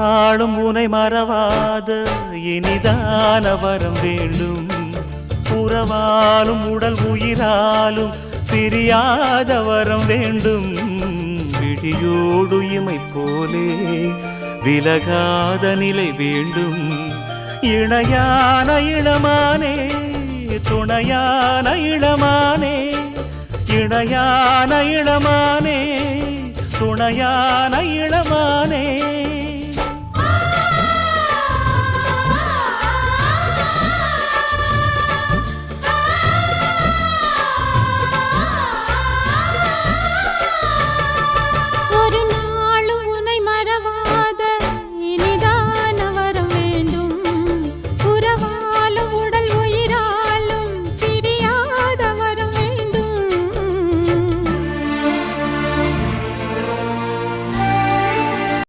நாளும் உனை மறவாத இனிதான வரம் வேண்டும். உறவாலும் உடல் உயிராலும் பிரியாத வரம் வேண்டும். விழியோடு இமை போலே விலகாத நிலை வேண்டும். இணையான இளமானே துணையான இளமானே, இணையான இளமானே துணையான இளமானே.